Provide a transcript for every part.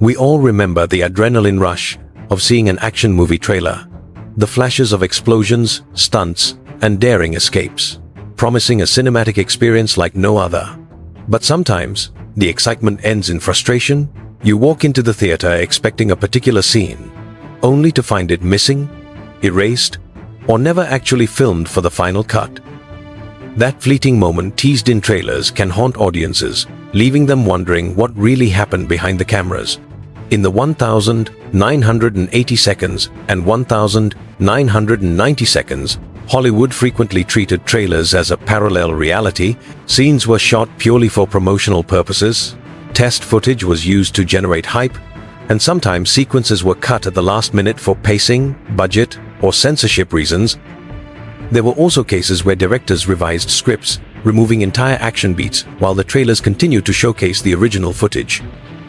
We all remember the adrenaline rush of seeing an action movie trailer, the flashes of explosions, stunts, and daring escapes, promising a cinematic experience like no other. But sometimes, the excitement ends in frustration. You walk into the theater expecting a particular scene, only to find it missing, erased, or never actually filmed for the final cut. That fleeting moment teased in trailers can haunt audiences, leaving them wondering what really happened behind the cameras. In the 1,980 seconds and 1,990 seconds, Hollywood frequently treated trailers as a parallel reality. Scenes were shot purely for promotional purposes, test footage was used to generate hype, and sometimes sequences were cut at the last minute for pacing, budget, or censorship reasons. There were also cases where directors revised scripts, removing entire action beats while the trailers continued to showcase the original footage.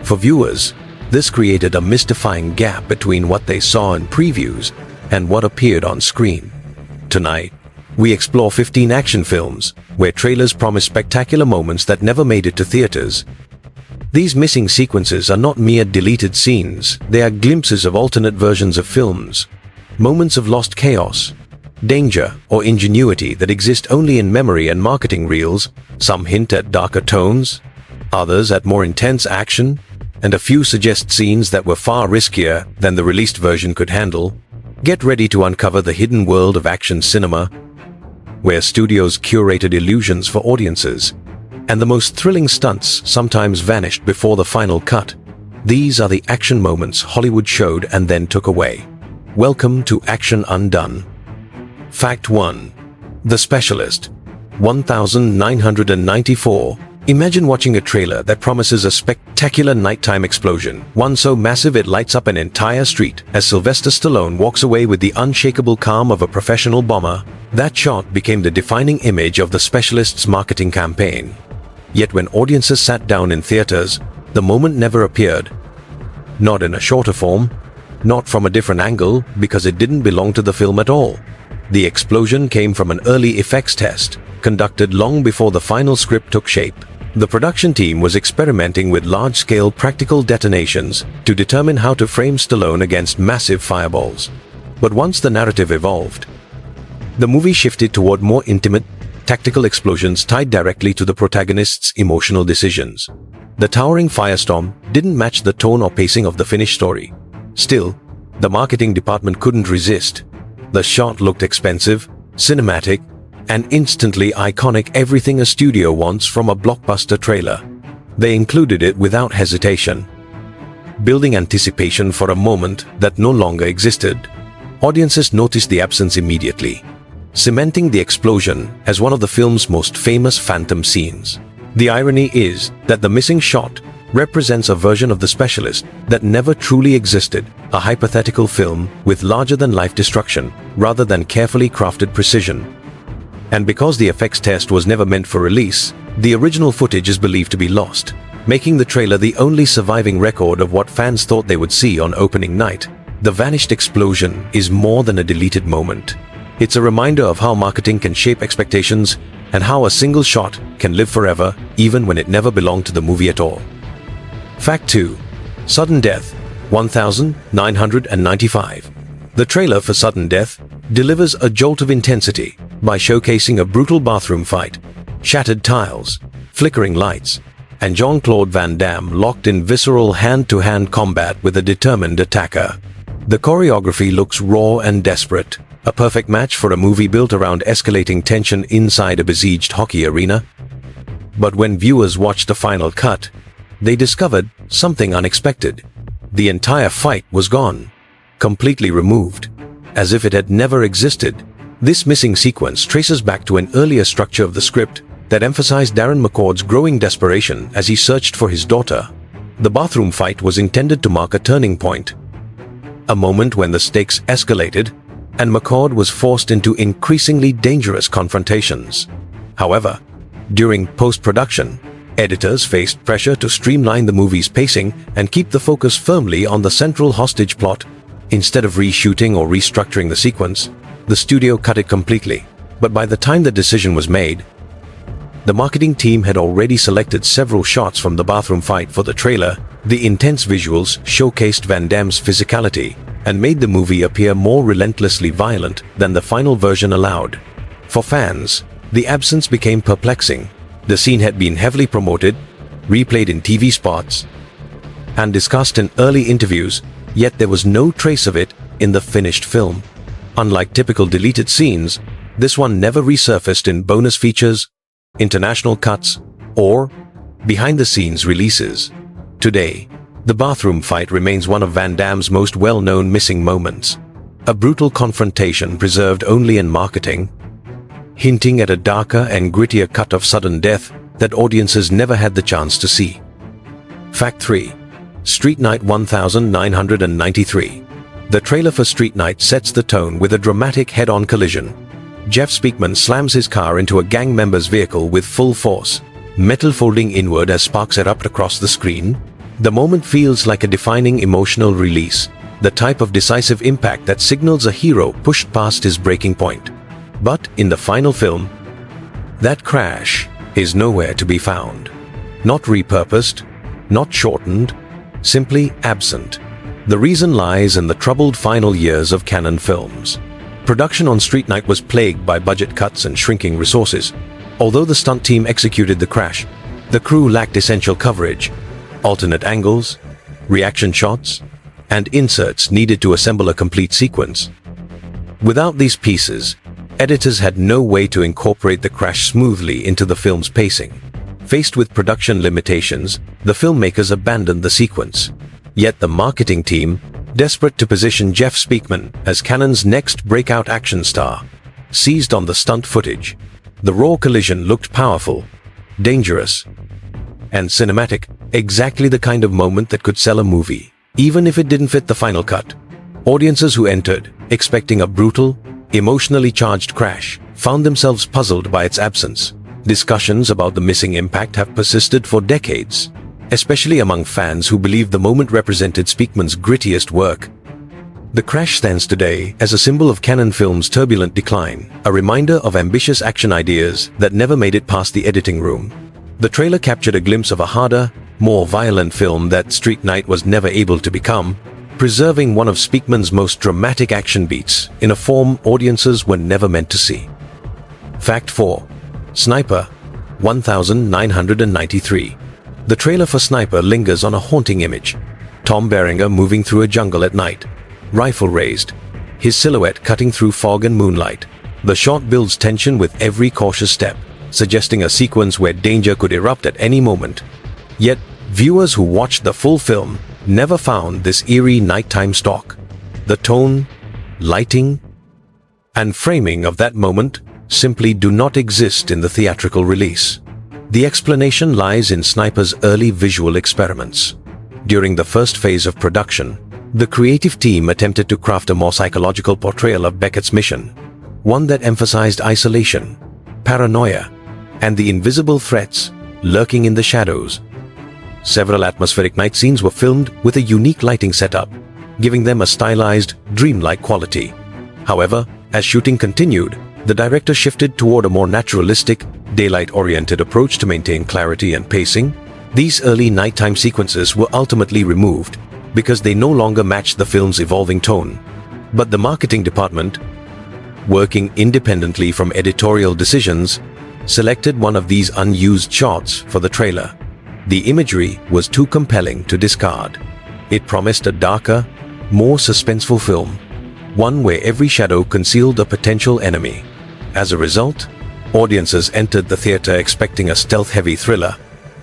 For viewers, this created a mystifying gap between what they saw in previews and what appeared on screen. Tonight, we explore 15 action films where trailers promise spectacular moments that never made it to theaters. These missing sequences are not mere deleted scenes, they are glimpses of alternate versions of films, moments of lost chaos, danger, or ingenuity that exist only in memory and marketing reels. Some hint at darker tones, others at more intense action, and a few suggest scenes that were far riskier than the released version could handle. Get ready to uncover the hidden world of action cinema, where studios curated illusions for audiences, and the most thrilling stunts sometimes vanished before the final cut. These are the action moments Hollywood showed and then took away. Welcome to Action Undone. Fact 1. The Specialist. 1994. Imagine watching a trailer that promises a spectacular nighttime explosion, one so massive it lights up an entire street, as Sylvester Stallone walks away with the unshakable calm of a professional bomber. That shot became the defining image of The Specialist's marketing campaign. Yet when audiences sat down in theaters, the moment never appeared. Not in a shorter form, not from a different angle, because it didn't belong to the film at all. The explosion came from an early effects test, conducted long before the final script took shape. The production team was experimenting with large-scale practical detonations to determine how to frame Stallone against massive fireballs. But once the narrative evolved, the movie shifted toward more intimate, tactical explosions tied directly to the protagonist's emotional decisions. The towering firestorm didn't match the tone or pacing of the finished story. Still, the marketing department couldn't resist. The shot looked expensive, cinematic, and instantly iconic, everything a studio wants from a blockbuster trailer. They included it without hesitation, building anticipation for a moment that no longer existed. Audiences noticed the absence immediately, cementing the explosion as one of the film's most famous phantom scenes. The irony is that the missing shot represents a version of The Specialist that never truly existed, a hypothetical film with larger-than-life destruction rather than carefully crafted precision. And because the effects test was never meant for release, the original footage is believed to be lost, making the trailer the only surviving record of what fans thought they would see on opening night. The vanished explosion is more than a deleted moment. It's a reminder of how marketing can shape expectations and how a single shot can live forever even when it never belonged to the movie at all. Fact 2. Sudden Death. 1995. The trailer for Sudden Death delivers a jolt of intensity by showcasing a brutal bathroom fight, shattered tiles, flickering lights, and Jean-Claude Van Damme locked in visceral hand-to-hand combat with a determined attacker. The choreography looks raw and desperate, a perfect match for a movie built around escalating tension inside a besieged hockey arena. But when viewers watched the final cut, they discovered something unexpected. The entire fight was gone, completely removed, as if it had never existed. This missing sequence traces back to an earlier structure of the script that emphasized Darren McCord's growing desperation as he searched for his daughter. The bathroom fight was intended to mark a turning point, a moment when the stakes escalated and McCord was forced into increasingly dangerous confrontations. However, during post-production, editors faced pressure to streamline the movie's pacing and keep the focus firmly on the central hostage plot. Instead of reshooting or restructuring the sequence, the studio cut it completely. But by the time the decision was made, The marketing team had already selected several shots from the bathroom fight for the trailer. The intense visuals showcased Van Damme's physicality and made the movie appear more relentlessly violent than the final version allowed. For fans, the absence became perplexing. The scene had been heavily promoted, replayed in TV spots, and discussed in early interviews, yet there was no trace of it in the finished film. Unlike typical deleted scenes, this one never resurfaced in bonus features, international cuts, or behind-the-scenes releases. Today, the bathroom fight remains one of Van Damme's most well-known missing moments. A brutal confrontation preserved only in marketing, hinting at a darker and grittier cut of sudden death that audiences never had the chance to see. Fact 3. Street Night 1993. The trailer for Street Night sets the tone with a dramatic head-on collision. Jeff Speakman slams his car into a gang member's vehicle with full force, metal folding inward as sparks erupt across the screen. The moment feels like a defining emotional release, the type of decisive impact that signals a hero pushed past his breaking point. But in the final film, that crash is nowhere to be found. Not repurposed, not shortened, simply absent. The reason lies in the troubled final years of Cannon films. Production on Street Night was plagued by budget cuts and shrinking resources. Although the stunt team executed the crash, the crew lacked essential coverage, alternate angles, reaction shots, and inserts needed to assemble a complete sequence. Without these pieces, editors had no way to incorporate the crash smoothly into the film's pacing. Faced with production limitations, the filmmakers abandoned the sequence. Yet the marketing team, desperate to position Jeff Speakman as Cannon's next breakout action star, seized on the stunt footage. The raw collision looked powerful, dangerous, and cinematic, exactly the kind of moment that could sell a movie, even if it didn't fit the final cut. Audiences who entered, expecting a brutal, emotionally charged crash, found themselves puzzled by its absence. Discussions about the missing impact have persisted for decades, especially among fans who believe the moment represented Speakman's grittiest work. The crash stands today as a symbol of Cannon film's turbulent decline, a reminder of ambitious action ideas that never made it past the editing room. The trailer captured a glimpse of a harder, more violent film that Street Night was never able to become, preserving one of Speakman's most dramatic action beats in a form audiences were never meant to see. Fact 4. Sniper 1993. The trailer for Sniper lingers on a haunting image. Tom Berenger moving through a jungle at night, rifle raised, his silhouette cutting through fog and moonlight. The shot builds tension with every cautious step, suggesting a sequence where danger could erupt at any moment. Yet, viewers who watched the full film never found this eerie nighttime stalk. The tone, lighting, and framing of that moment simply do not exist in the theatrical release. The explanation lies in Sniper's early visual experiments. During the first phase of production, the creative team attempted to craft a more psychological portrayal of Beckett's mission, one that emphasized isolation, paranoia, and the invisible threats lurking in the shadows. Several atmospheric night scenes were filmed with a unique lighting setup, giving them a stylized, dreamlike quality. However, as shooting continued, the director shifted toward a more naturalistic, daylight-oriented approach to maintain clarity and pacing. These early nighttime sequences were ultimately removed because they no longer matched the film's evolving tone. But the marketing department, working independently from editorial decisions, selected one of these unused shots for the trailer. The imagery was too compelling to discard. It promised a darker, more suspenseful film, one where every shadow concealed a potential enemy. As a result, audiences entered the theater expecting a stealth-heavy thriller,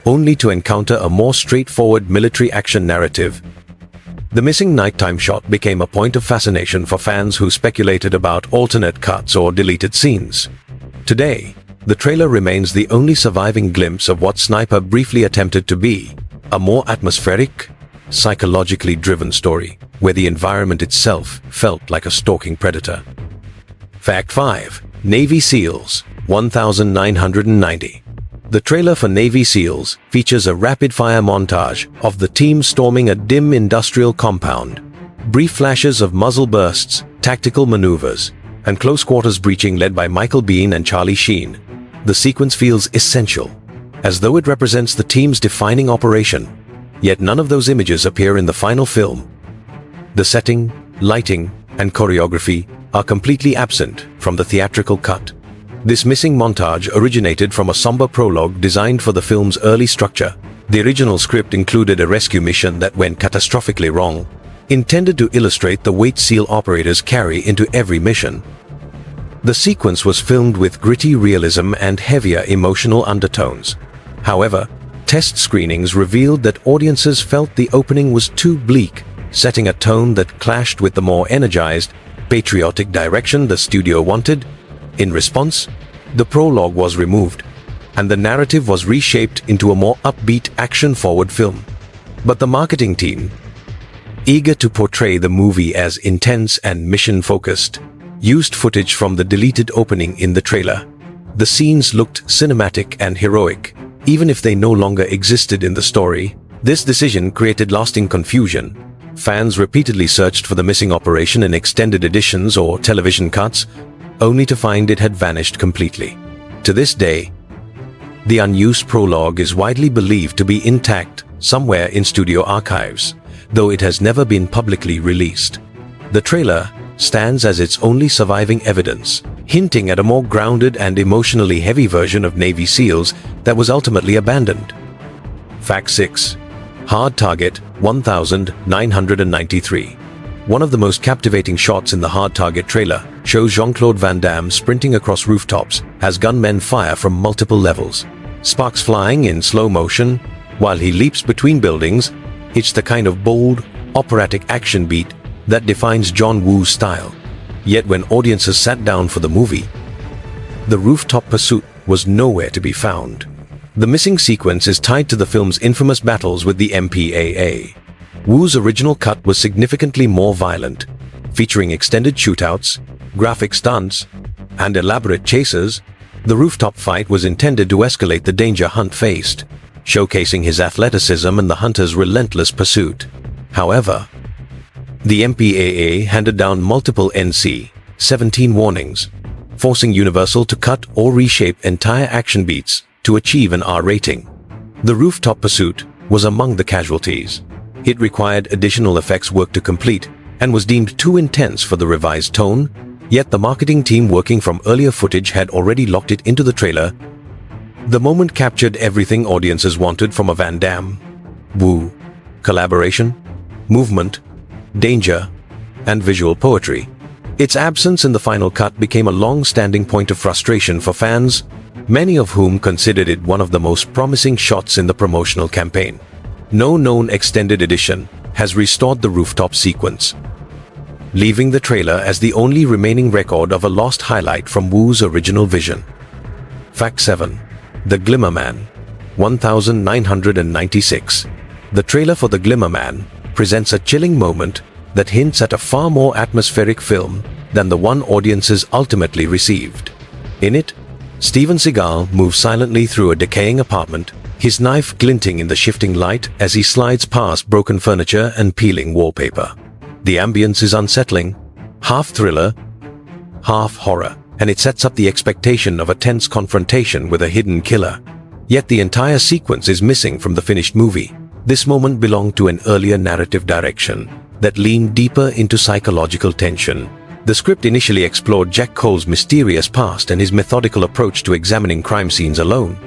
only to encounter a more straightforward military action narrative. The missing nighttime shot became a point of fascination for fans who speculated about alternate cuts or deleted scenes. Today, the trailer remains the only surviving glimpse of what Sniper briefly attempted to be, a more atmospheric, psychologically driven story, where the environment itself felt like a stalking predator. Fact 5. Navy SEALs 1990. The trailer for Navy SEALs features a rapid-fire montage of the team storming a dim industrial compound. Brief flashes of muzzle bursts, tactical maneuvers, and close-quarters breaching led by Michael Biehn and Charlie Sheen. The sequence feels essential, as though it represents the team's defining operation. Yet none of those images appear in the final film. The setting, lighting, and choreography are completely absent from the theatrical cut. This missing montage originated from a somber prologue designed for the film's early structure. The original script included a rescue mission that went catastrophically wrong, intended to illustrate the weight SEAL operators carry into every mission. The sequence was filmed with gritty realism and heavier emotional undertones. However, test screenings revealed that audiences felt the opening was too bleak, setting a tone that clashed with the more energized, patriotic direction the studio wanted. In response, the prologue was removed, and the narrative was reshaped into a more upbeat, action-forward film. But the marketing team, eager to portray the movie as intense and mission-focused, used footage from the deleted opening in the trailer. The scenes looked cinematic and heroic, even if they no longer existed in the story. This decision created lasting confusion. Fans repeatedly searched for the missing operation in extended editions or television cuts, only to find it had vanished completely. To this day, the unused prologue is widely believed to be intact somewhere in studio archives, though it has never been publicly released. The trailer stands as its only surviving evidence, hinting at a more grounded and emotionally heavy version of Navy SEALs that was ultimately abandoned. Fact 6. Hard Target 1993. One of the most captivating shots in the Hard Target trailer shows Jean-Claude Van Damme sprinting across rooftops as gunmen fire from multiple levels. Sparks flying in slow motion while he leaps between buildings. It's the kind of bold, operatic action beat that defines John Woo's style. Yet when audiences sat down for the movie, the rooftop pursuit was nowhere to be found. The missing sequence is tied to the film's infamous battles with the MPAA. Woo's original cut was significantly more violent, featuring extended shootouts, graphic stunts, and elaborate chases. The rooftop fight was intended to escalate the danger Hunt faced, showcasing his athleticism and the hunter's relentless pursuit. However, the MPAA handed down multiple NC-17 warnings, forcing Universal to cut or reshape entire action beats to achieve an R rating. The rooftop pursuit was among the casualties. It required additional effects work to complete and was deemed too intense for the revised tone, yet the marketing team working from earlier footage had already locked it into the trailer. The moment captured everything audiences wanted from a Van Damme, Woo collaboration, movement, danger, and visual poetry. Its absence in the final cut became a long-standing point of frustration for fans, many of whom considered it one of the most promising shots in the promotional campaign. No known extended edition has restored the rooftop sequence, leaving the trailer as the only remaining record of a lost highlight from Woo's original vision. Fact 7. The Glimmer Man 1996. The trailer for The Glimmer Man presents a chilling moment that hints at a far more atmospheric film than the one audiences ultimately received. In it, Steven Seagal moves silently through a decaying apartment, his knife glinting in the shifting light as he slides past broken furniture and peeling wallpaper. The ambience is unsettling, half thriller, half horror, and it sets up the expectation of a tense confrontation with a hidden killer. Yet the entire sequence is missing from the finished movie. This moment belonged to an earlier narrative direction that leaned deeper into psychological tension. The script initially explored Jack Cole's mysterious past and his methodical approach to examining crime scenes alone.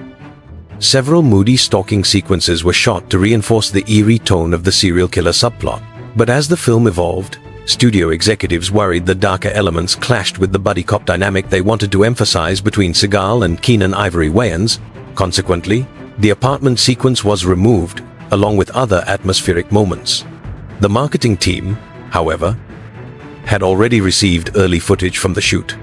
Several moody stalking sequences were shot to reinforce the eerie tone of the serial killer subplot. But as the film evolved, studio executives worried the darker elements clashed with the buddy cop dynamic they wanted to emphasize between Seagal and Keenan Ivory Wayans. Consequently, the apartment sequence was removed, along with other atmospheric moments. The marketing team, however, had already received early footage from the shoot.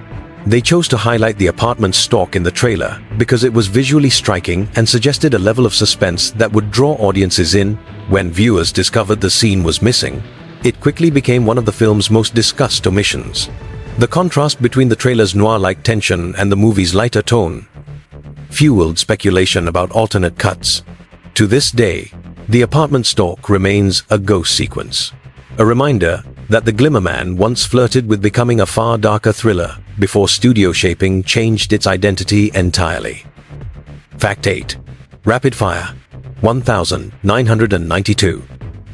They chose to highlight the apartment stalk in the trailer because it was visually striking and suggested a level of suspense that would draw audiences in. When viewers discovered the scene was missing, it quickly became one of the film's most discussed omissions. The contrast between the trailer's noir-like tension and the movie's lighter tone fueled speculation about alternate cuts. To this day, the apartment stalk remains a ghost sequence, a reminder that The Glimmer Man once flirted with becoming a far darker thriller before studio shaping changed its identity entirely. Fact 8. Rapid Fire 1992.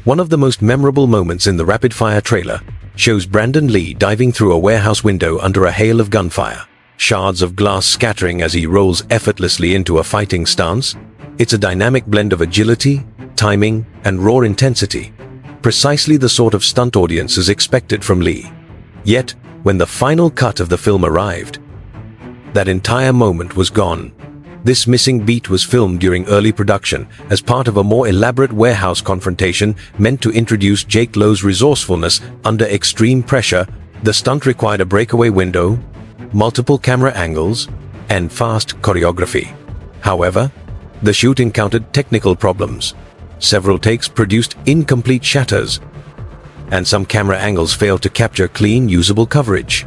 One of the most memorable moments in the Rapid Fire trailer shows Brandon Lee diving through a warehouse window under a hail of gunfire, shards of glass scattering as he rolls effortlessly into a fighting stance. It's a dynamic blend of agility, timing, and raw intensity, precisely the sort of stunt audiences expected from Lee. Yet, when the final cut of the film arrived, that entire moment was gone. This missing beat was filmed during early production as part of a more elaborate warehouse confrontation meant to introduce Jake Lowe's resourcefulness under extreme pressure. The stunt required a breakaway window, multiple camera angles, and fast choreography. However, the shoot encountered technical problems. Several takes produced incomplete shatters, and some camera angles failed to capture clean, usable coverage.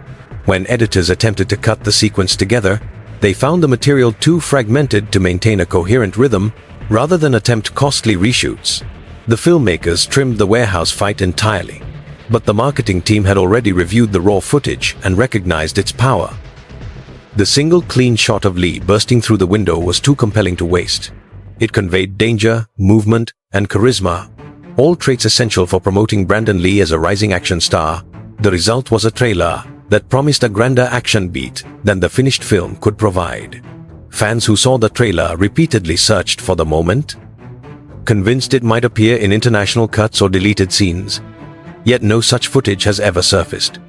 When editors attempted to cut the sequence together, they found the material too fragmented to maintain a coherent rhythm. Rather than attempt costly reshoots, the filmmakers trimmed the warehouse fight entirely. But the marketing team had already reviewed the raw footage and recognized its power. The single clean shot of Lee bursting through the window was too compelling to waste. It conveyed danger, movement, and charisma, all traits essential for promoting Brandon Lee as a rising action star. The result was a trailer that promised a grander action beat than the finished film could provide. Fans who saw the trailer repeatedly searched for the moment, convinced it might appear in international cuts or deleted scenes. Yet no such footage has ever surfaced.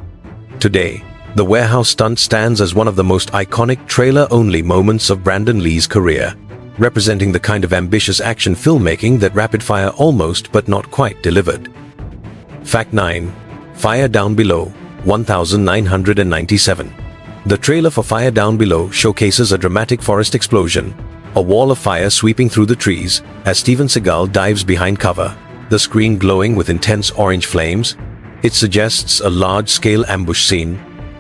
Today, the warehouse stunt stands as one of the most iconic trailer-only moments of Brandon Lee's career, representing the kind of ambitious action filmmaking that Rapid Fire almost but not quite delivered. Fact 9. Fire Down Below 1997. The trailer for Fire Down Below showcases a dramatic forest explosion, a wall of fire sweeping through the trees as Steven Seagal dives behind cover, the screen glowing with intense orange flames. It suggests a large-scale ambush scene,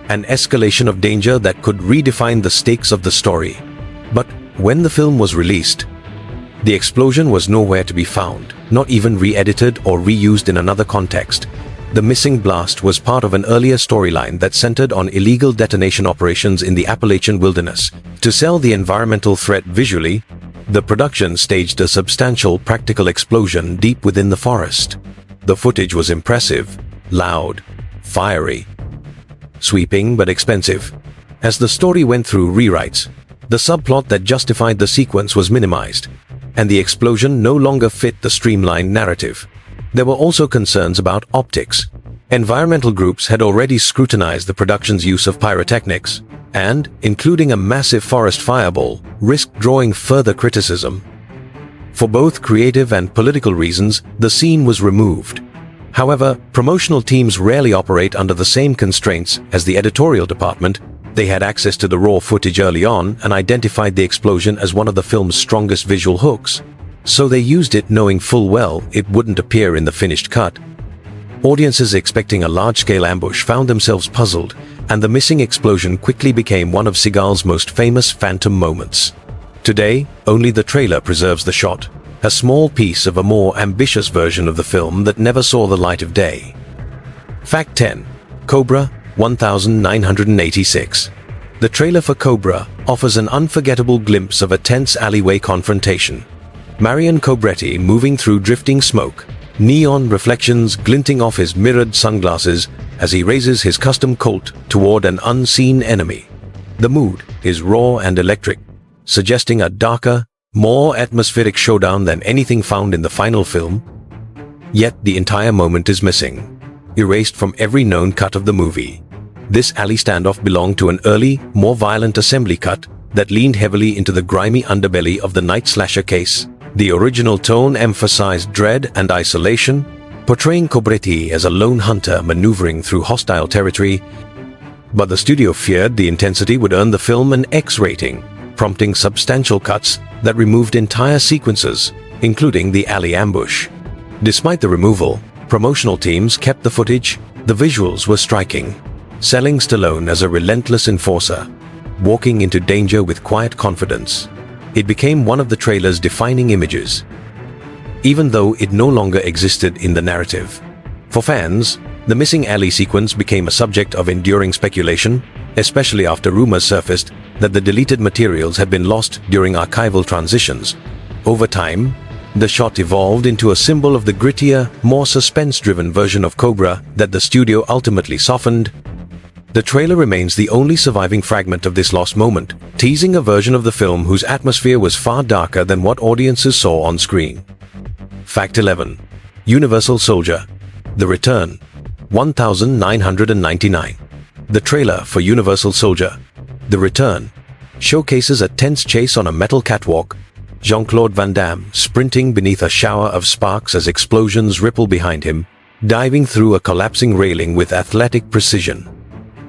an escalation of danger that could redefine the stakes of the story. But when the film was released, the explosion was nowhere to be found, not even re-edited or reused in another context. The missing blast was part of an earlier storyline that centered on illegal detonation operations in the Appalachian wilderness. To sell the environmental threat visually, the production staged a substantial practical explosion deep within the forest. The footage was impressive, loud, fiery, sweeping but expensive. As the story went through rewrites, the subplot that justified the sequence was minimized, and the explosion no longer fit the streamlined narrative. There were also concerns about optics. Environmental groups had already scrutinized the production's use of pyrotechnics, and, including a massive forest fireball, risked drawing further criticism. For both creative and political reasons, the scene was removed. However, promotional teams rarely operate under the same constraints as the editorial department. They had access to the raw footage early on and identified the explosion as one of the film's strongest visual hooks. So they used it knowing full well it wouldn't appear in the finished cut. Audiences expecting a large-scale ambush found themselves puzzled, and the missing explosion quickly became one of Seagal's most famous phantom moments. Today, only the trailer preserves the shot, a small piece of a more ambitious version of the film that never saw the light of day. Fact 10. Cobra 1986. The trailer for Cobra offers an unforgettable glimpse of a tense alleyway confrontation. Marion Cobretti moving through drifting smoke, neon reflections glinting off his mirrored sunglasses as he raises his custom Colt toward an unseen enemy. The mood is raw and electric, suggesting a darker, more atmospheric showdown than anything found in the final film. Yet the entire moment is missing, erased from every known cut of the movie. This alley standoff belonged to an early, more violent assembly cut that leaned heavily into the grimy underbelly of the night slasher case. The original tone emphasized dread and isolation, portraying Cobretti as a lone hunter maneuvering through hostile territory. But the studio feared the intensity would earn the film an X rating, prompting substantial cuts that removed entire sequences, including the alley ambush. Despite the removal, promotional teams kept the footage. The visuals were striking, selling Stallone as a relentless enforcer, walking into danger with quiet confidence. It became one of the trailer's defining images, even though it no longer existed in the narrative. For fans, the missing alley sequence became a subject of enduring speculation. especially after rumors surfaced that the deleted materials had been lost during archival transitions. Over time, the shot evolved into a symbol of the grittier, more suspense-driven version of Cobra that the studio ultimately softened. The trailer remains the only surviving fragment of this lost moment, teasing a version of the film whose atmosphere was far darker than what audiences saw on screen. Fact 11. Universal Soldier: The Return, 1999. The trailer for Universal Soldier: The Return showcases a tense chase on a metal catwalk, Jean-Claude Van Damme sprinting beneath a shower of sparks as explosions ripple behind him, diving through a collapsing railing with athletic precision.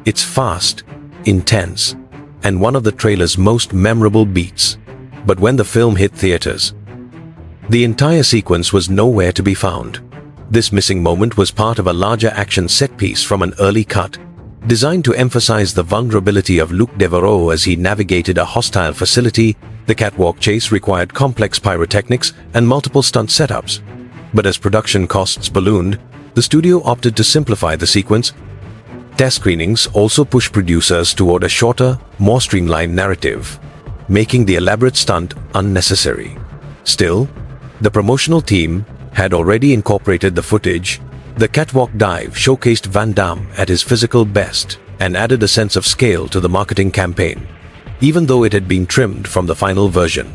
It's fast, intense, and one of the trailer's most memorable beats. But when the film hit theaters, the entire sequence was nowhere to be found. This missing moment was part of a larger action set piece from an early cut, designed to emphasize the vulnerability of Luc Devereaux as he navigated a hostile facility. The catwalk chase required complex pyrotechnics and multiple stunt setups. But as production costs ballooned, the studio opted to simplify the sequence. Test screenings also pushed producers toward a shorter, more streamlined narrative, making the elaborate stunt unnecessary. Still, the promotional team had already incorporated the footage. The catwalk dive showcased Van Damme at his physical best and added a sense of scale to the marketing campaign, even though it had been trimmed from the final version.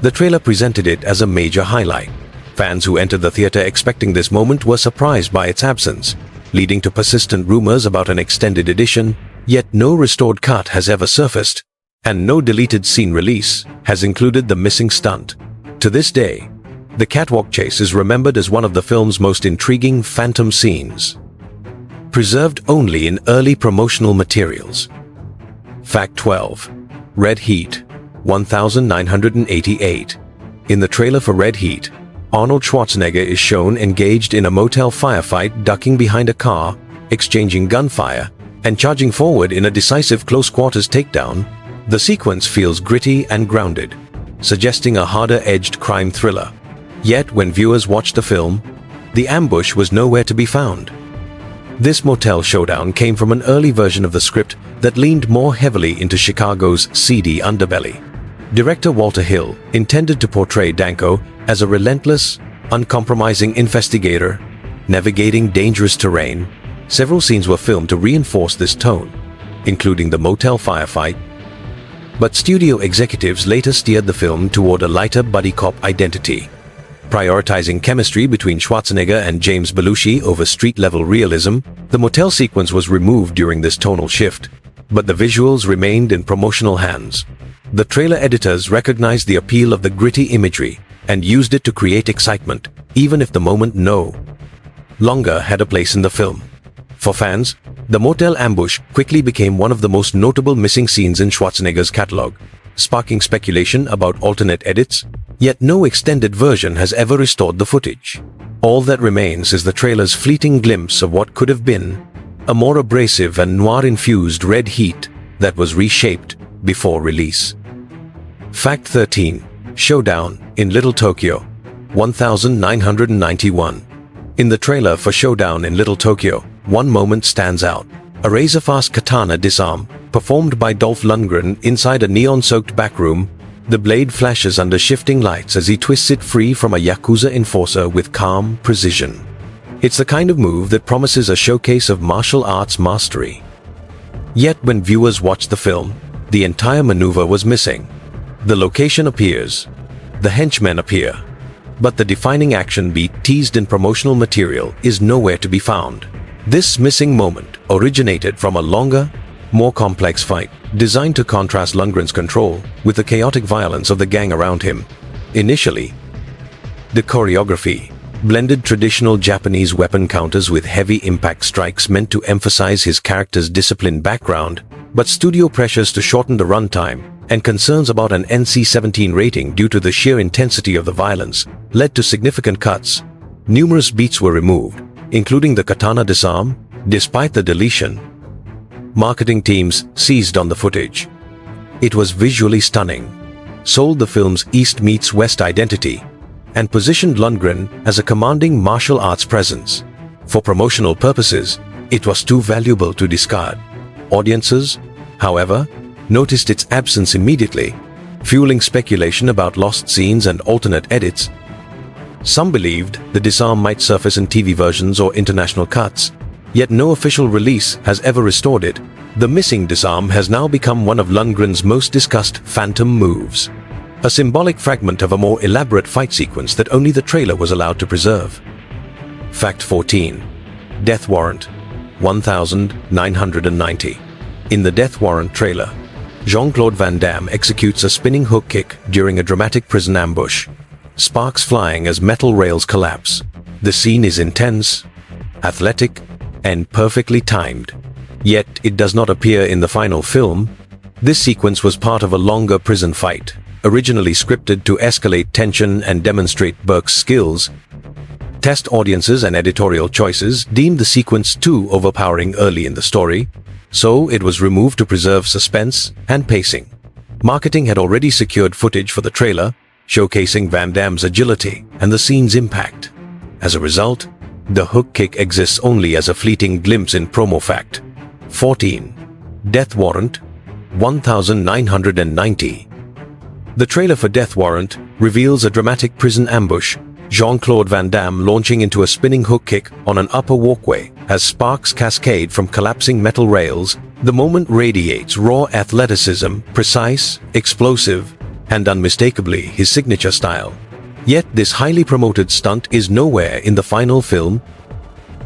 The trailer presented it as a major highlight. Fans who entered the theater expecting this moment were surprised by its absence, leading to persistent rumors about an extended edition, yet no restored cut has ever surfaced, and no deleted scene release has included the missing stunt. To this day, the catwalk chase is remembered as one of the film's most intriguing phantom scenes, preserved only in early promotional materials. Fact 12. Red Heat, 1988. In the trailer for Red Heat, Arnold Schwarzenegger is shown engaged in a motel firefight, ducking behind a car, exchanging gunfire, and charging forward in a decisive close-quarters takedown. The sequence feels gritty and grounded, suggesting a harder-edged crime thriller. Yet when viewers watched the film, the ambush was nowhere to be found. This motel showdown came from an early version of the script that leaned more heavily into Chicago's seedy underbelly. Director Walter Hill intended to portray Danko as a relentless, uncompromising investigator, navigating dangerous terrain. Several scenes were filmed to reinforce this tone, including the motel firefight. But studio executives later steered the film toward a lighter buddy cop identity, prioritizing chemistry between Schwarzenegger and James Belushi over street-level realism. The motel sequence was removed during this tonal shift, but the visuals remained in promotional hands. The trailer editors recognized the appeal of the gritty imagery and used it to create excitement, even if the moment no longer had a place in the film. For fans, the motel ambush quickly became one of the most notable missing scenes in Schwarzenegger's catalog, sparking speculation about alternate edits. Yet no extended version has ever restored the footage. All that remains is the trailer's fleeting glimpse of what could have been a more abrasive and noir-infused Red Heat that was reshaped before release. Fact 13. Showdown in Little Tokyo, 1991. In the trailer for Showdown in Little Tokyo, one moment stands out. A razor-fast katana disarm, performed by Dolph Lundgren inside a neon-soaked backroom. The blade flashes under shifting lights as he twists it free from a Yakuza enforcer with calm precision. It's the kind of move that promises a showcase of martial arts mastery. Yet when viewers watched the film, the entire maneuver was missing. The location appears, the henchmen appear, but the defining action beat teased in promotional material is nowhere to be found. This missing moment originated from a longer, more complex fight, designed to contrast Lundgren's control with the chaotic violence of the gang around him. Initially, the choreography blended traditional Japanese weapon counters with heavy impact strikes meant to emphasize his character's disciplined background, but studio pressures to shorten the runtime and concerns about an NC-17 rating due to the sheer intensity of the violence led to significant cuts. Numerous beats were removed, including the katana disarm. Despite the deletion, marketing teams seized on the footage. It was visually stunning, sold the film's East meets West identity, and positioned Lundgren as a commanding martial arts presence. For promotional purposes, it was too valuable to discard. Audiences, however, noticed its absence immediately, fueling speculation about lost scenes and alternate edits. Some believed the disarm might surface in TV versions or international cuts, yet no official release has ever restored it. The missing disarm has now become one of Lundgren's most discussed phantom moves, a symbolic fragment of a more elaborate fight sequence that only the trailer was allowed to preserve. Fact 14. Death Warrant 1990. In the Death Warrant trailer, Jean-Claude Van Damme executes a spinning hook kick during a dramatic prison ambush, sparks flying as metal rails collapse. The scene is intense, athletic, and perfectly timed. Yet it does not appear in the final film. This sequence was part of a longer prison fight, originally scripted to escalate tension and demonstrate Burke's skills. Test audiences and editorial choices deemed the sequence too overpowering early in the story, so it was removed to preserve suspense and pacing. Marketing had already secured footage for the trailer, showcasing Van Damme's agility and the scene's impact. As a result, the hook kick exists only as a fleeting glimpse in promo. Fact 14. Death Warrant 1990. The trailer for Death Warrant reveals a dramatic prison ambush, Jean-Claude Van Damme launching into a spinning hook kick on an upper walkway as sparks cascade from collapsing metal rails. The moment radiates raw athleticism, precise, explosive, and unmistakably his signature style. Yet this highly promoted stunt is nowhere in the final film.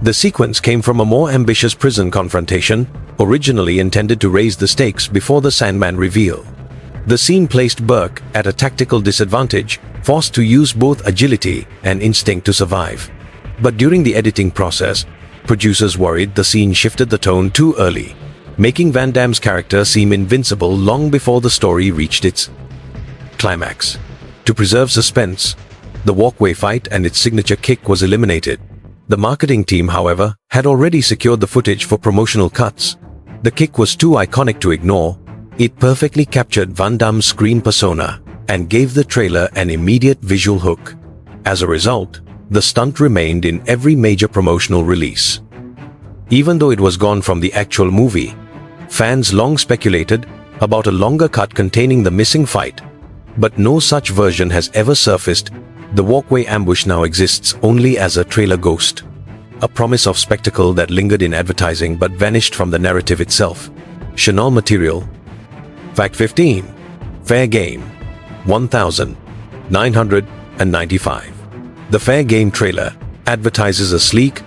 The sequence came from a more ambitious prison confrontation, originally intended to raise the stakes before the Sandman reveal. The scene placed Burke at a tactical disadvantage, forced to use both agility and instinct to survive. But during the editing process, producers worried the scene shifted the tone too early, making Van Damme's character seem invincible long before the story reached its climax. To preserve suspense, the walkway fight and its signature kick was eliminated. The marketing team, however, had already secured the footage for promotional cuts. The kick was too iconic to ignore. It perfectly captured Van Damme's screen persona and gave the trailer an immediate visual hook. As a result, the stunt remained in every major promotional release. Even though it was gone from the actual movie, fans long speculated about a longer cut containing the missing fight, but no such version has ever surfaced. The walkway ambush now exists only as a trailer ghost, a promise of spectacle that lingered in advertising but vanished from the narrative itself. Chanel material. Fact 15. Fair Game 1995. The Fair Game trailer advertises a sleek,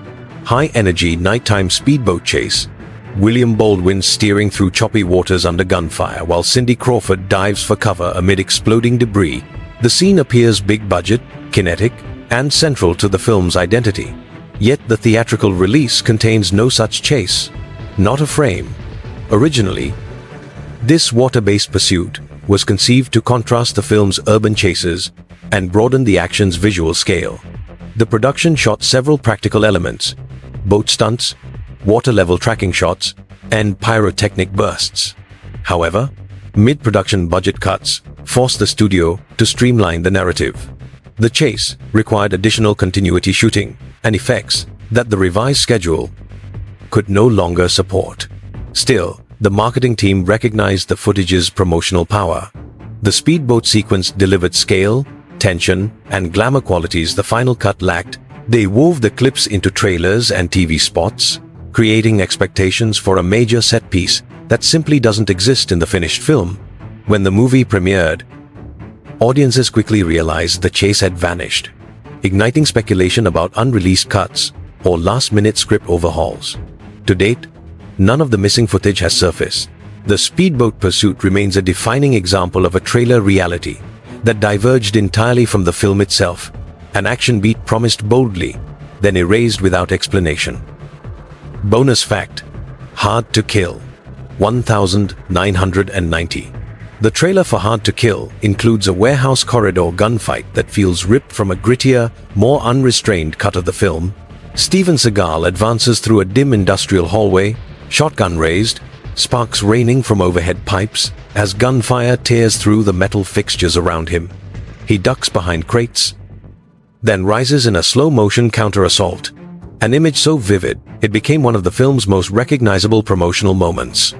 high-energy nighttime speedboat chase. William Baldwin steering through choppy waters under gunfire while Cindy Crawford dives for cover amid exploding debris. The scene appears big-budget, kinetic, and central to the film's identity. Yet the theatrical release contains no such chase, not a frame. Originally, this water-based pursuit was conceived to contrast the film's urban chases and broaden the action's visual scale. The production shot several practical elements: boat stunts, water-level tracking shots, and pyrotechnic bursts. However, mid-production budget cuts forced the studio to streamline the narrative. The chase required additional continuity shooting and effects that the revised schedule could no longer support. Still, the marketing team recognized the footage's promotional power. The speedboat sequence delivered scale, tension, and glamour qualities the final cut lacked. They wove the clips into trailers and TV spots, creating expectations for a major set piece that simply doesn't exist in the finished film. When the movie premiered, audiences quickly realized the chase had vanished, igniting speculation about unreleased cuts or last-minute script overhauls. To date, none of the missing footage has surfaced. The speedboat pursuit remains a defining example of a trailer reality that diverged entirely from the film itself. An action beat promised boldly, then erased without explanation. Bonus fact: Hard to Kill 1990. The trailer for Hard to Kill includes a warehouse corridor gunfight that feels ripped from a grittier, more unrestrained cut of the film. Steven Seagal advances through a dim industrial hallway, shotgun raised, sparks raining from overhead pipes as gunfire tears through the metal fixtures around him. He ducks behind crates, then rises in a slow-motion counter-assault, an image so vivid it became one of the film's most recognizable promotional moments.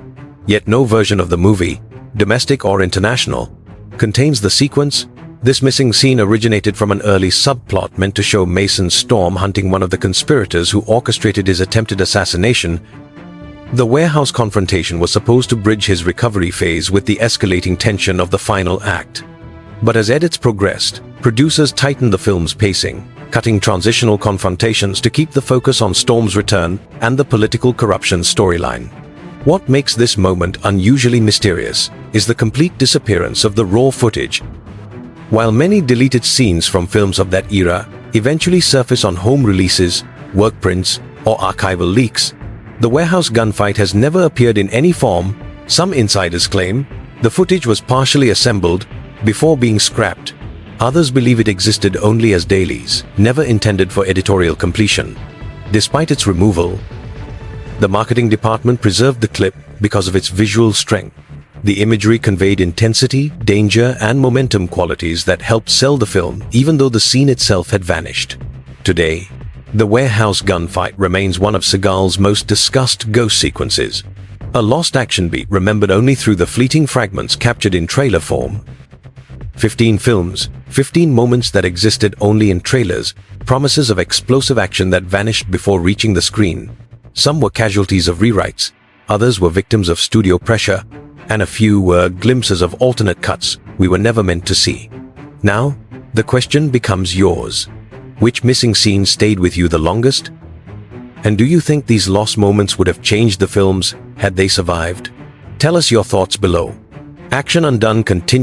Yet no version of the movie, domestic or international, contains the sequence. This missing scene originated from an early subplot meant to show Mason Storm hunting one of the conspirators who orchestrated his attempted assassination. The warehouse confrontation was supposed to bridge his recovery phase with the escalating tension of the final act. But as edits progressed, producers tightened the film's pacing, cutting transitional confrontations to keep the focus on Storm's return and the political corruption storyline. What makes this moment unusually mysterious is the complete disappearance of the raw footage. While many deleted scenes from films of that era eventually surface on home releases, work prints, or archival leaks, the warehouse gunfight has never appeared in any form. Some insiders claim the footage was partially assembled before being scrapped. Others believe it existed only as dailies, never intended for editorial completion. Despite its removal, the marketing department preserved the clip because of its visual strength. The imagery conveyed intensity, danger, and momentum qualities that helped sell the film, even though the scene itself had vanished. Today, the warehouse gunfight remains one of Seagal's most discussed ghost sequences. A lost action beat remembered only through the fleeting fragments captured in trailer form. 15 films, 15 moments that existed only in trailers, promises of explosive action that vanished before reaching the screen. Some were casualties of rewrites, others were victims of studio pressure, and a few were glimpses of alternate cuts we were never meant to see. Now, the question becomes yours. Which missing scene stayed with you the longest? And do you think these lost moments would have changed the films had they survived? Tell us your thoughts below. Action Undone continues.